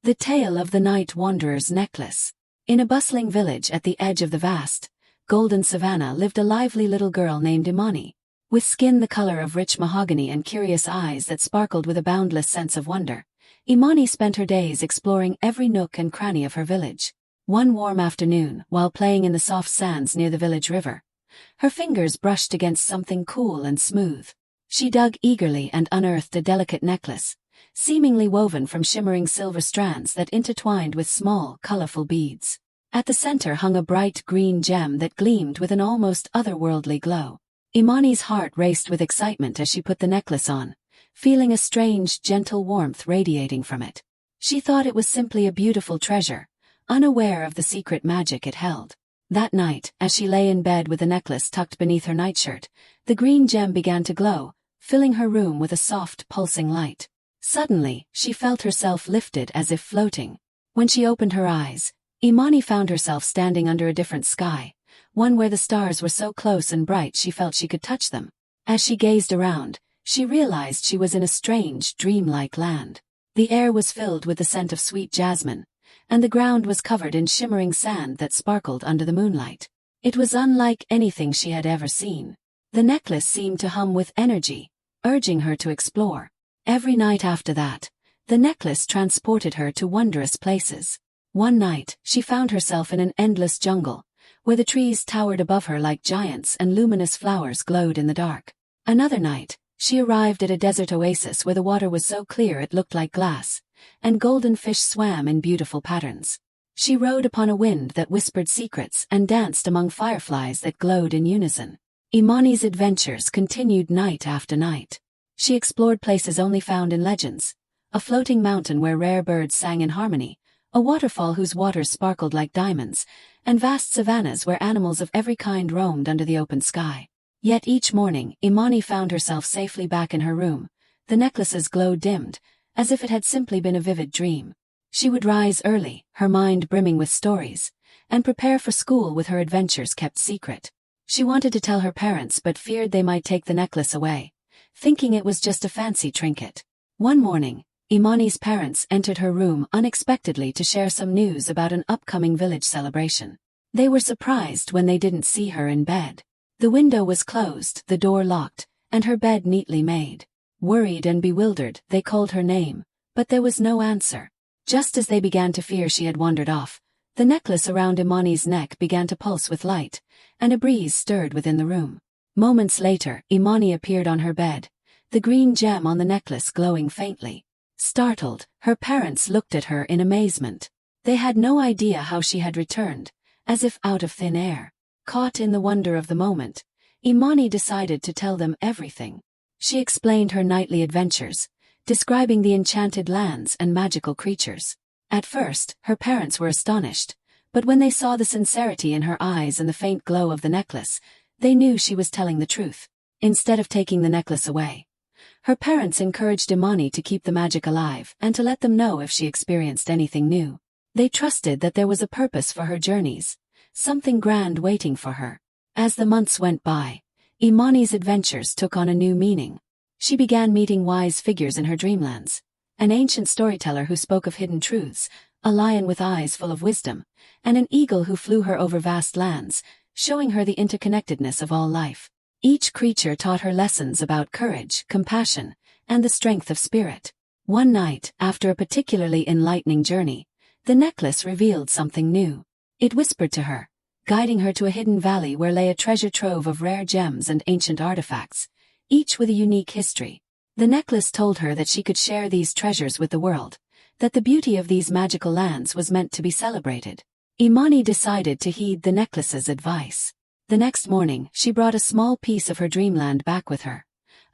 The Tale of the Night Wanderer's Necklace. In a bustling village at the edge of the vast, golden savannah lived a lively little girl named Imani. With skin the color of rich mahogany and curious eyes that sparkled with a boundless sense of wonder, Imani spent her days exploring every nook and cranny of her village. One warm afternoon, while playing in the soft sands near the village river, her fingers brushed against something cool and smooth. She dug eagerly and unearthed a delicate necklace, seemingly woven from shimmering silver strands that intertwined with small, colorful beads. At the center hung a bright green gem that gleamed with an almost otherworldly glow. Imani's heart raced with excitement as she put the necklace on, feeling a strange, gentle warmth radiating from it. She thought it was simply a beautiful treasure, unaware of the secret magic it held. That night, as she lay in bed with the necklace tucked beneath her nightshirt, the green gem began to glow, filling her room with a soft, pulsing light. Suddenly, she felt herself lifted as if floating. When she opened her eyes, Imani found herself standing under a different sky, one where the stars were so close and bright she felt she could touch them. As she gazed around, she realized she was in a strange, dreamlike land. The air was filled with the scent of sweet jasmine, and the ground was covered in shimmering sand that sparkled under the moonlight. It was unlike anything she had ever seen. The necklace seemed to hum with energy, urging her to explore. Every night after that, the necklace transported her to wondrous places. One night, she found herself in an endless jungle, where the trees towered above her like giants and luminous flowers glowed in the dark. Another night, she arrived at a desert oasis where the water was so clear it looked like glass, and golden fish swam in beautiful patterns. She rode upon a wind that whispered secrets and danced among fireflies that glowed in unison. Imani's adventures continued night after night. She explored places only found in legends: a floating mountain where rare birds sang in harmony, a waterfall whose waters sparkled like diamonds, and vast savannas where animals of every kind roamed under the open sky. Yet each morning, Imani found herself safely back in her room, the necklace's glow dimmed, as if it had simply been a vivid dream. She would rise early, her mind brimming with stories, and prepare for school with her adventures kept secret. She wanted to tell her parents but feared they might take the necklace away, thinking it was just a fancy trinket. One morning, Imani's parents entered her room unexpectedly to share some news about an upcoming village celebration. They were surprised when they didn't see her in bed. The window was closed, the door locked, and her bed neatly made. Worried and bewildered, they called her name, but there was no answer. Just as they began to fear she had wandered off, the necklace around Imani's neck began to pulse with light, and a breeze stirred within the room. Moments later, Imani appeared on her bed, the green gem on the necklace glowing faintly. Startled, her parents looked at her in amazement. They had no idea how she had returned, as if out of thin air. Caught in the wonder of the moment, Imani decided to tell them everything. She explained her nightly adventures, describing the enchanted lands and magical creatures. At first, her parents were astonished, but when they saw the sincerity in her eyes and the faint glow of the necklace, they knew she was telling the truth. Instead of taking the necklace away, her parents encouraged Imani to keep the magic alive and to let them know if she experienced anything new. They trusted that there was a purpose for her journeys, something grand waiting for her. As the months went by, Imani's adventures took on a new meaning. She began meeting wise figures in her dreamlands: an ancient storyteller who spoke of hidden truths, a lion with eyes full of wisdom, and an eagle who flew her over vast lands, showing her the interconnectedness of all life. Each creature taught her lessons about courage, compassion, and the strength of spirit. One night, after a particularly enlightening journey, the necklace revealed something new. It whispered to her, guiding her to a hidden valley where lay a treasure trove of rare gems and ancient artifacts, each with a unique history. The necklace told her that she could share these treasures with the world, that the beauty of these magical lands was meant to be celebrated. Imani decided to heed the necklace's advice. The next morning, she brought a small piece of her dreamland back with her,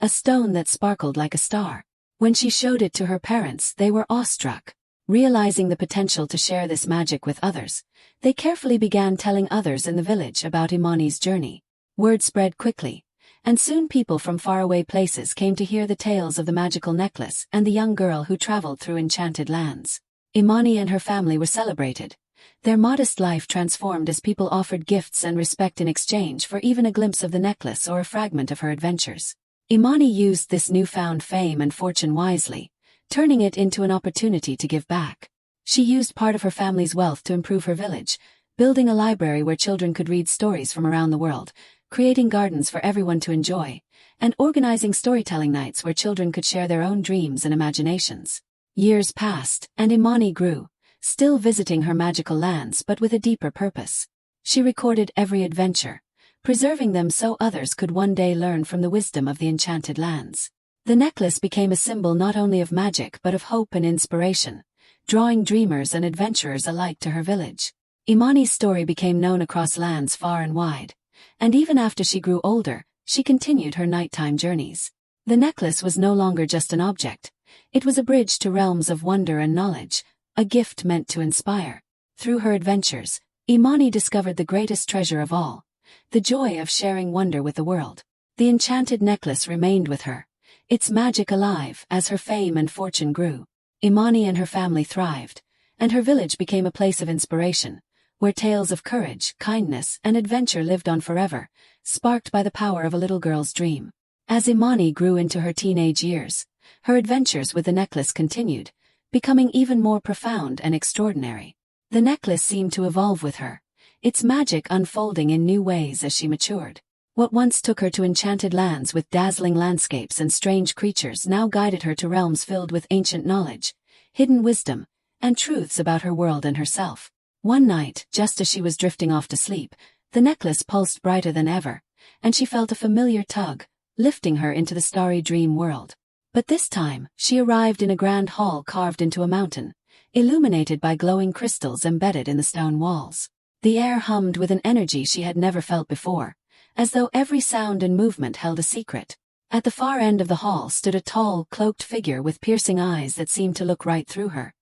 a stone that sparkled like a star. When she showed it to her parents, they were awestruck. Realizing the potential to share this magic with others, they carefully began telling others in the village about Imani's journey. Word spread quickly, and soon people from faraway places came to hear the tales of the magical necklace and the young girl who traveled through enchanted lands. Imani and her family were celebrated, their modest life transformed as people offered gifts and respect in exchange for even a glimpse of the necklace or a fragment of her adventures. Imani used this newfound fame and fortune wisely, turning it into an opportunity to give back. She used part of her family's wealth to improve her village, building a library where children could read stories from around the world, creating gardens for everyone to enjoy, and organizing storytelling nights where children could share their own dreams and imaginations. Years passed, and Imani grew, still visiting her magical lands but with a deeper purpose. She recorded every adventure, preserving them so others could one day learn from the wisdom of the enchanted lands. The necklace became a symbol not only of magic but of hope and inspiration, drawing dreamers and adventurers alike to her village. Imani's story became known across lands far and wide, and even after she grew older, she continued her nighttime journeys. The necklace was no longer just an object. It was a bridge to realms of wonder and knowledge, a gift meant to inspire. Through her adventures, Imani discovered the greatest treasure of all, the joy of sharing wonder with the world. The enchanted necklace remained with her, its magic alive as her fame and fortune grew. Imani and her family thrived, and her village became a place of inspiration, where tales of courage, kindness, and adventure lived on forever, sparked by the power of a little girl's dream. As Imani grew into her teenage years, her adventures with the necklace continued, becoming even more profound and extraordinary. The necklace seemed to evolve with her, its magic unfolding in new ways as she matured. What once took her to enchanted lands with dazzling landscapes and strange creatures now guided her to realms filled with ancient knowledge, hidden wisdom, and truths about her world and herself. One night, just as she was drifting off to sleep, the necklace pulsed brighter than ever, and she felt a familiar tug, lifting her into the starry dream world. But this time, she arrived in a grand hall carved into a mountain, illuminated by glowing crystals embedded in the stone walls. The air hummed with an energy she had never felt before, as though every sound and movement held a secret. At the far end of the hall stood a tall, cloaked figure with piercing eyes that seemed to look right through her.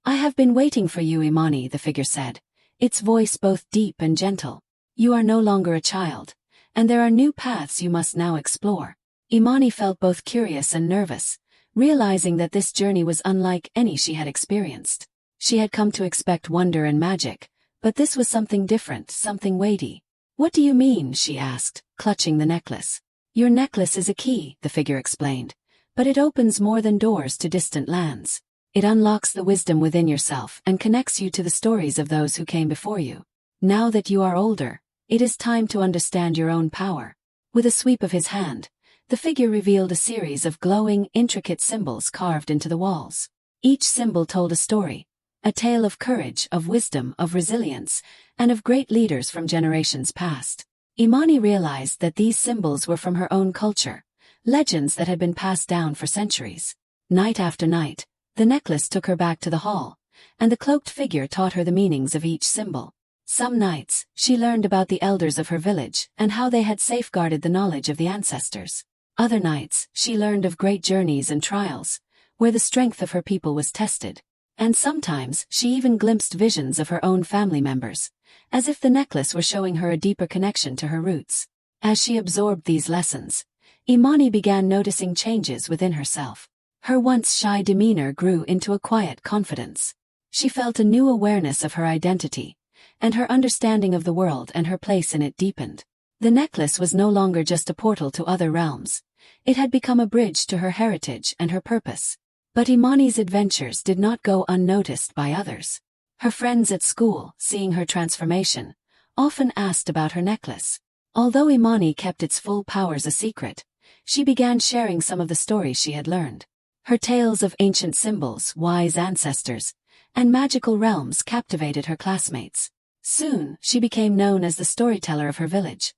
"I have been waiting for you, Imani," the figure said, its voice both deep and gentle. "You are no longer a child, and there are new paths you must now explore." Imani felt both curious and nervous, realizing that this journey was unlike any she had experienced. She had come to expect wonder and magic, but this was something different, something weighty. "What do you mean?" she asked, clutching the necklace. "Your necklace is a key," the figure explained, "but it opens more than doors to distant lands. It unlocks the wisdom within yourself and connects you to the stories of those who came before you. Now that you are older, it is time to understand your own power." With a sweep of his hand, the figure revealed a series of glowing, intricate symbols carved into the walls. Each symbol told a story, a tale of courage, of wisdom, of resilience, and of great leaders from generations past. Imani realized that these symbols were from her own culture, legends that had been passed down for centuries. Night after night, the necklace took her back to the hall, and the cloaked figure taught her the meanings of each symbol. Some nights, she learned about the elders of her village and how they had safeguarded the knowledge of the ancestors. Other nights, she learned of great journeys and trials, where the strength of her people was tested. And sometimes, she even glimpsed visions of her own family members, as if the necklace were showing her a deeper connection to her roots. As she absorbed these lessons, Imani began noticing changes within herself. Her once shy demeanor grew into a quiet confidence. She felt a new awareness of her identity, and her understanding of the world and her place in it deepened. The necklace was no longer just a portal to other realms. It had become a bridge to her heritage and her purpose. But Imani's adventures did not go unnoticed by others. Her friends at school, seeing her transformation, often asked about her necklace. Although Imani kept its full powers a secret, she began sharing some of the stories she had learned. Her tales of ancient symbols, wise ancestors, and magical realms captivated her classmates. Soon, she became known as the storyteller of her village,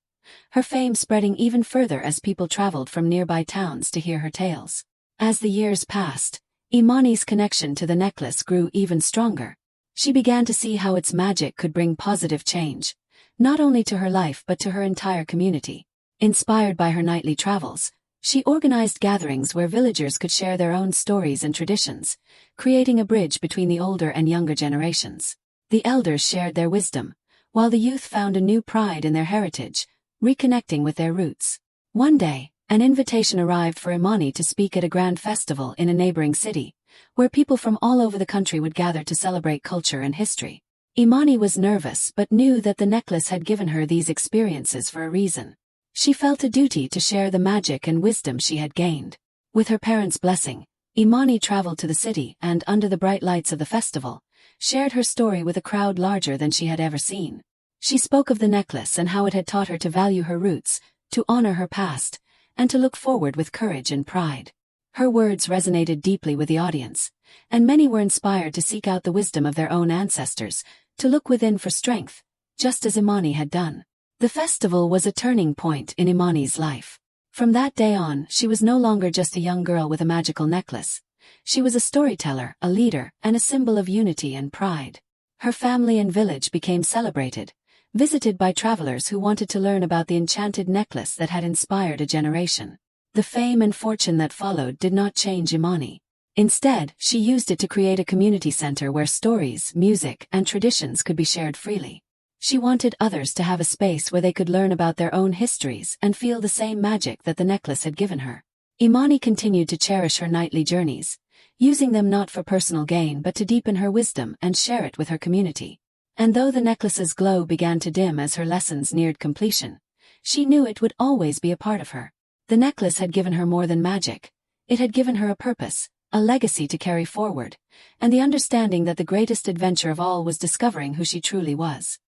her fame spreading even further as people traveled from nearby towns to hear her tales. As the years passed, Imani's connection to the necklace grew even stronger. She began to see how its magic could bring positive change, not only to her life but to her entire community. Inspired by her nightly travels, she organized gatherings where villagers could share their own stories and traditions, creating a bridge between the older and younger generations. The elders shared their wisdom, while the youth found a new pride in their heritage, reconnecting with their roots. One day, an invitation arrived for Imani to speak at a grand festival in a neighboring city, where people from all over the country would gather to celebrate culture and history. Imani was nervous but knew that the necklace had given her these experiences for a reason. She felt a duty to share the magic and wisdom she had gained. With her parents' blessing, Imani traveled to the city and, under the bright lights of the festival, shared her story with a crowd larger than she had ever seen. She spoke of the necklace and how it had taught her to value her roots, to honor her past, and to look forward with courage and pride. Her words resonated deeply with the audience, and many were inspired to seek out the wisdom of their own ancestors, to look within for strength, just as Imani had done. The festival was a turning point in Imani's life. From that day on, she was no longer just a young girl with a magical necklace. She was a storyteller, a leader, and a symbol of unity and pride. Her family and village became celebrated, visited by travelers who wanted to learn about the enchanted necklace that had inspired a generation. The fame and fortune that followed did not change Imani. Instead, she used it to create a community center where stories, music, and traditions could be shared freely. She wanted others to have a space where they could learn about their own histories and feel the same magic that the necklace had given her. Imani continued to cherish her nightly journeys, using them not for personal gain but to deepen her wisdom and share it with her community. And though the necklace's glow began to dim as her lessons neared completion, she knew it would always be a part of her. The necklace had given her more than magic. It had given her a purpose, a legacy to carry forward, and the understanding that the greatest adventure of all was discovering who she truly was.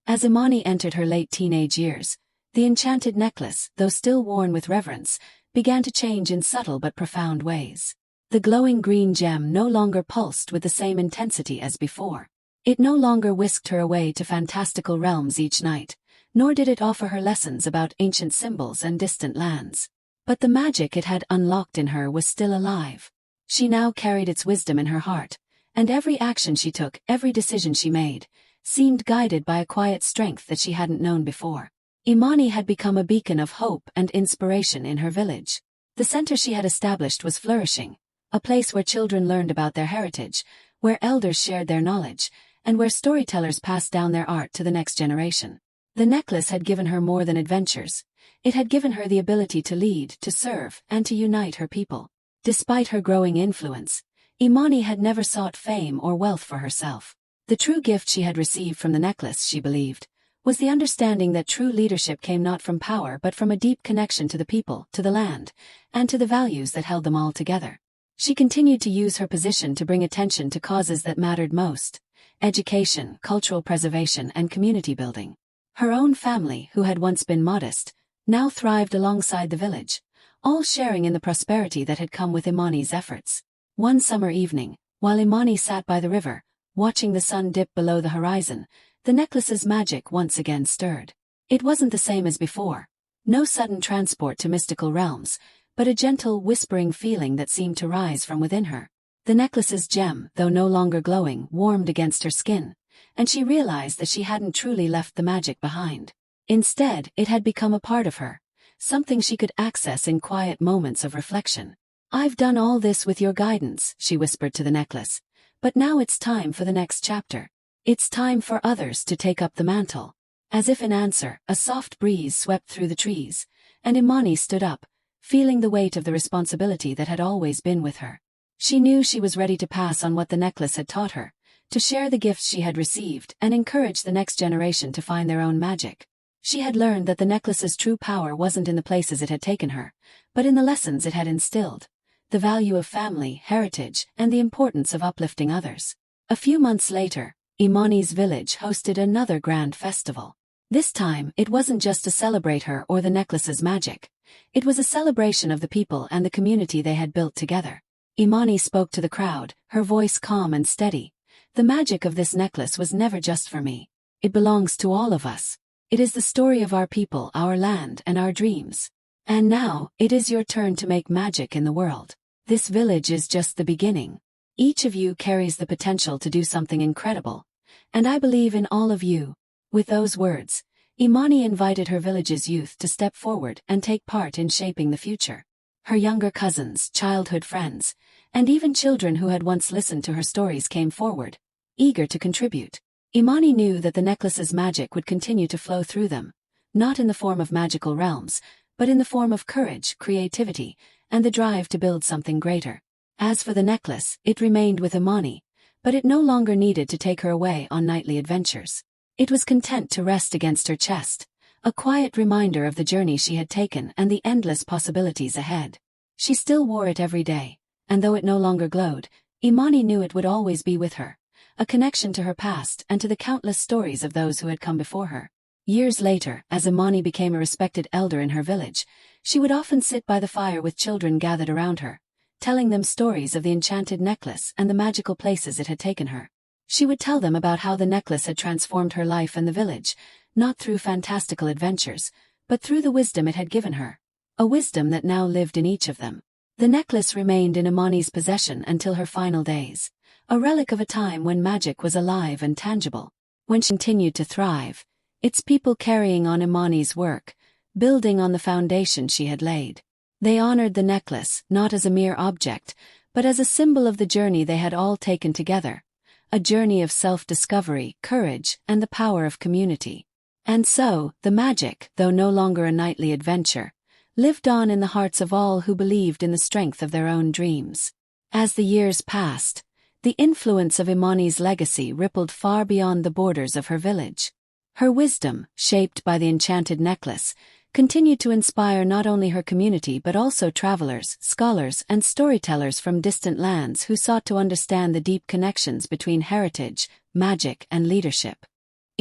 As Imani entered her late teenage years, the enchanted necklace, though still worn with reverence, began to change in subtle but profound ways. The glowing green gem no longer pulsed with the same intensity as before. It no longer whisked her away to fantastical realms each night, nor did it offer her lessons about ancient symbols and distant lands. But the magic it had unlocked in her was still alive. She now carried its wisdom in her heart, and every action she took, every decision she made, seemed guided by a quiet strength that she hadn't known before. Imani had become a beacon of hope and inspiration in her village. The center she had established was flourishing, a place where children learned about their heritage, where elders shared their knowledge, and where storytellers passed down their art to the next generation. The necklace had given her more than adventures. It had given her the ability to lead, to serve, and to unite her people. Despite her growing influence, Imani had never sought fame or wealth for herself. The true gift she had received from the necklace, she believed, was the understanding that true leadership came not from power but from a deep connection to the people, to the land, and to the values that held them all together. She continued to use her position to bring attention to causes that mattered most: education, cultural preservation, and community building. Her own family, who had once been modest, now thrived alongside the village, all sharing in the prosperity that had come with Imani's efforts. One summer evening, while Imani sat by the river, watching the sun dip below the horizon, the necklace's magic once again stirred. It wasn't the same as before. No sudden transport to mystical realms, but a gentle, whispering feeling that seemed to rise from within her. The necklace's gem, though no longer glowing, warmed against her skin, and she realized that she hadn't truly left the magic behind. Instead, it had become a part of her, something she could access in quiet moments of reflection. "I've done all this with your guidance," she whispered to the necklace, "but now it's time for the next chapter. It's time for others to take up the mantle." As if in answer, a soft breeze swept through the trees, and Imani stood up, feeling the weight of the responsibility that had always been with her. She knew she was ready to pass on what the necklace had taught her, to share the gifts she had received and encourage the next generation to find their own magic. She had learned that the necklace's true power wasn't in the places it had taken her, but in the lessons it had instilled: the value of family, heritage, and the importance of uplifting others. A few months later, Imani's village hosted another grand festival. This time, it wasn't just to celebrate her or the necklace's magic. It was a celebration of the people and the community they had built together. Imani spoke to the crowd, her voice calm and steady. "The magic of this necklace was never just for me. It belongs to all of us. It is the story of our people, our land, and our dreams. And now, it is your turn to make magic in the world. This village is just the beginning. Each of you carries the potential to do something incredible, and I believe in all of you." With those words, Imani invited her village's youth to step forward and take part in shaping the future. Her younger cousins, childhood friends, and even children who had once listened to her stories came forward, eager to contribute. Imani knew that the necklace's magic would continue to flow through them, not in the form of magical realms, but in the form of courage, creativity, and the drive to build something greater. As for the necklace, it remained with Imani, but it no longer needed to take her away on nightly adventures. It was content to rest against her chest, a quiet reminder of the journey she had taken and the endless possibilities ahead. She still wore it every day, and though it no longer glowed, Imani knew it would always be with her, a connection to her past and to the countless stories of those who had come before her. Years later, as Imani became a respected elder in her village, she would often sit by the fire with children gathered around her, telling them stories of the enchanted necklace and the magical places it had taken her. She would tell them about how the necklace had transformed her life and the village, not through fantastical adventures, but through the wisdom it had given her, a wisdom that now lived in each of them. The necklace remained in Imani's possession until her final days, a relic of a time when magic was alive and tangible. When she continued to thrive, its people carrying on Imani's work, building on the foundation she had laid. They honored the necklace not as a mere object, but as a symbol of the journey they had all taken together, a journey of self-discovery, courage, and the power of community. And so, the magic, though no longer a nightly adventure, lived on in the hearts of all who believed in the strength of their own dreams. As the years passed, the influence of Imani's legacy rippled far beyond the borders of her village. Her wisdom, shaped by the enchanted necklace, continued to inspire not only her community but also travelers, scholars, and storytellers from distant lands who sought to understand the deep connections between heritage, magic, and leadership.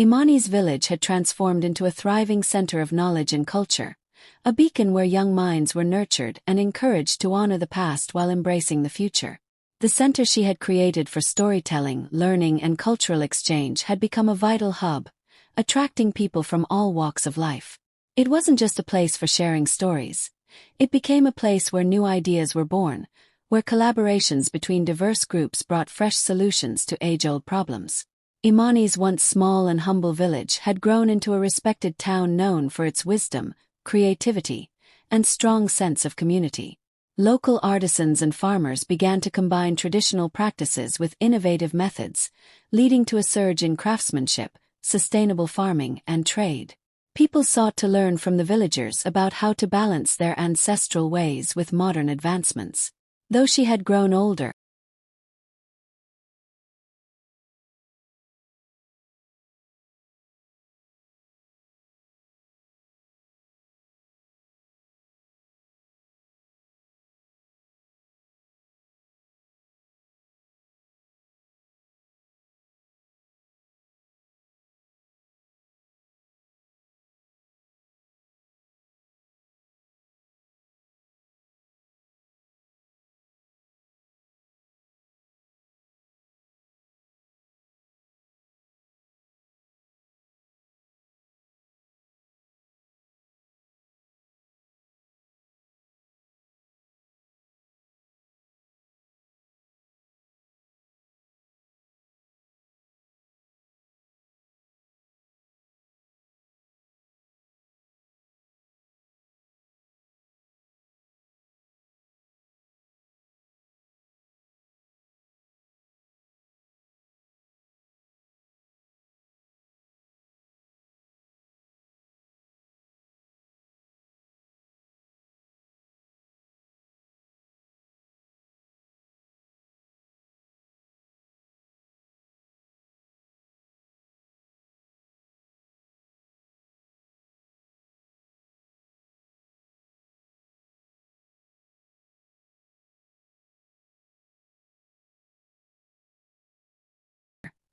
Imani's village had transformed into a thriving center of knowledge and culture, a beacon where young minds were nurtured and encouraged to honor the past while embracing the future. The center she had created for storytelling, learning, and cultural exchange had become a vital hub, attracting people from all walks of life. It wasn't just a place for sharing stories. It became a place where new ideas were born, where collaborations between diverse groups brought fresh solutions to age-old problems. Imani's once small and humble village had grown into a respected town known for its wisdom, creativity, and strong sense of community. Local artisans and farmers began to combine traditional practices with innovative methods, leading to a surge in craftsmanship, sustainable farming, and trade. People sought to learn from the villagers about how to balance their ancestral ways with modern advancements. Though she had grown older,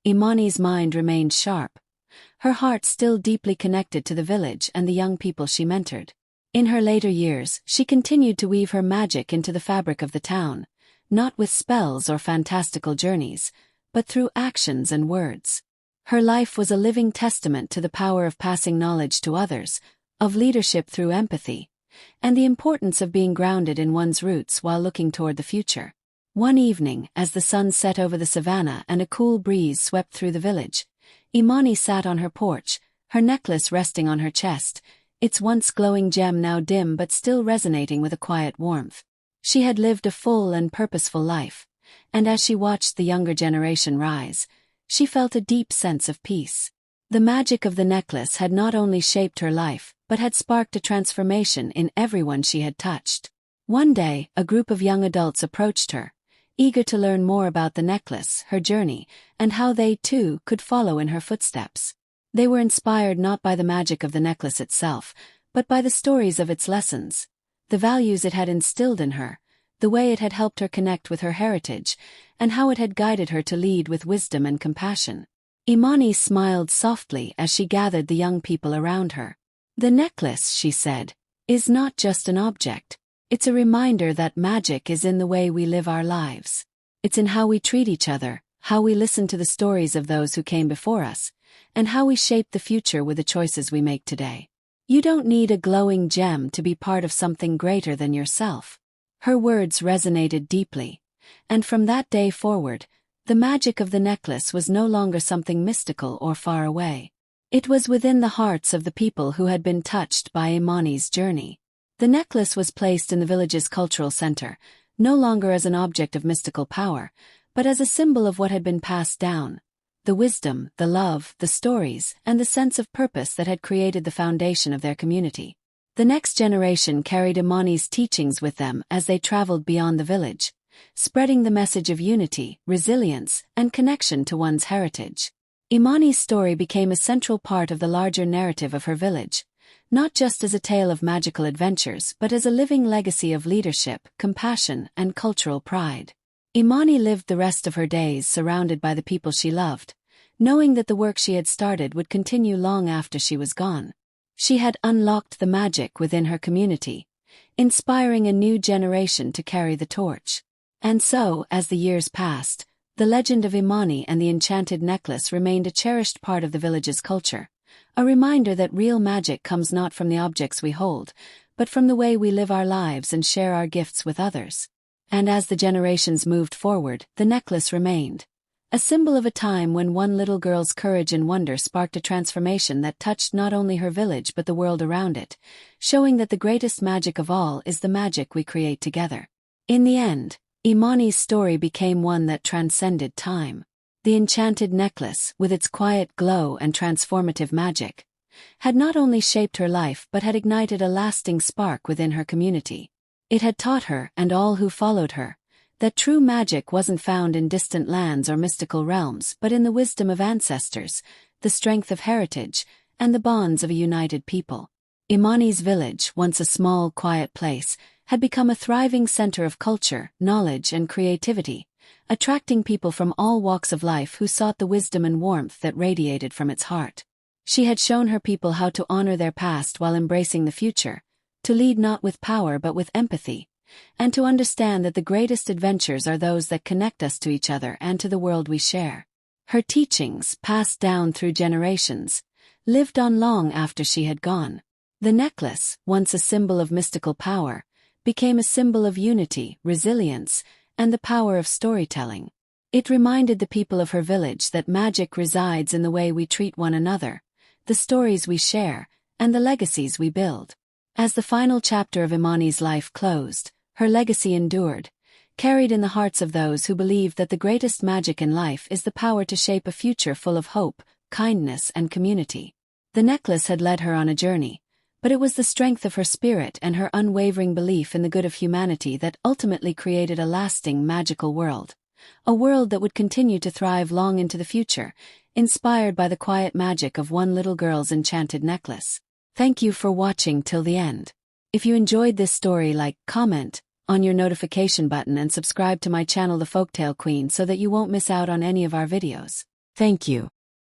Imani's mind remained sharp, her heart still deeply connected to the village and the young people she mentored. In her later years, she continued to weave her magic into the fabric of the town, not with spells or fantastical journeys, but through actions and words. Her life was a living testament to the power of passing knowledge to others, of leadership through empathy, and the importance of being grounded in one's roots while looking toward the future. One evening, as the sun set over the savannah and a cool breeze swept through the village, Imani sat on her porch, her necklace resting on her chest, its once glowing gem now dim but still resonating with a quiet warmth. She had lived a full and purposeful life, and as she watched the younger generation rise, she felt a deep sense of peace. The magic of the necklace had not only shaped her life, but had sparked a transformation in everyone she had touched. One day, a group of young adults approached her, eager to learn more about the necklace, her journey, and how they, too, could follow in her footsteps. They were inspired not by the magic of the necklace itself, but by the stories of its lessons, the values it had instilled in her, the way it had helped her connect with her heritage, and how it had guided her to lead with wisdom and compassion. Imani smiled softly as she gathered the young people around her. "The necklace," she said, "is not just an object. It's a reminder that magic is in the way we live our lives. It's in how we treat each other, how we listen to the stories of those who came before us, and how we shape the future with the choices we make today. You don't need a glowing gem to be part of something greater than yourself." Her words resonated deeply, and from that day forward, the magic of the necklace was no longer something mystical or far away. It was within the hearts of the people who had been touched by Imani's journey. The necklace was placed in the village's cultural center, no longer as an object of mystical power, but as a symbol of what had been passed down: the wisdom, the love, the stories, and the sense of purpose that had created the foundation of their community. The next generation carried Imani's teachings with them as they traveled beyond the village, spreading the message of unity, resilience, and connection to one's heritage. Imani's story became a central part of the larger narrative of her village, not just as a tale of magical adventures but as a living legacy of leadership, compassion, and cultural pride. Imani lived the rest of her days surrounded by the people she loved, knowing that the work she had started would continue long after she was gone. She had unlocked the magic within her community, inspiring a new generation to carry the torch. And so, as the years passed, the legend of Imani and the enchanted necklace remained a cherished part of the village's culture, a reminder that real magic comes not from the objects we hold, but from the way we live our lives and share our gifts with others. And as the generations moved forward, the necklace remained, a symbol of a time when one little girl's courage and wonder sparked a transformation that touched not only her village but the world around it, showing that the greatest magic of all is the magic we create together. In the end, Imani's story became one that transcended time. The enchanted necklace, with its quiet glow and transformative magic, had not only shaped her life but had ignited a lasting spark within her community. It had taught her, and all who followed her, that true magic wasn't found in distant lands or mystical realms but in the wisdom of ancestors, the strength of heritage, and the bonds of a united people. Imani's village, once a small, quiet place, had become a thriving center of culture, knowledge, and creativity, attracting people from all walks of life who sought the wisdom and warmth that radiated from its heart. She had shown her people how to honor their past while embracing the future, to lead not with power but with empathy, and to understand that the greatest adventures are those that connect us to each other and to the world we share. Her teachings, passed down through generations, lived on long after she had gone. The necklace, once a symbol of mystical power, became a symbol of unity, resilience, and the power of storytelling. It reminded the people of her village that magic resides in the way we treat one another, the stories we share, and the legacies we build. As the final chapter of Imani's life closed, her legacy endured, carried in the hearts of those who believe that the greatest magic in life is the power to shape a future full of hope, kindness, and community. The necklace had led her on a journey, but it was the strength of her spirit and her unwavering belief in the good of humanity that ultimately created a lasting magical world. A world that would continue to thrive long into the future, inspired by the quiet magic of one little girl's enchanted necklace. Thank you for watching till the end. If you enjoyed this story, like, comment on your notification button and subscribe to my channel The Folktale Queen so that you won't miss out on any of our videos. Thank you.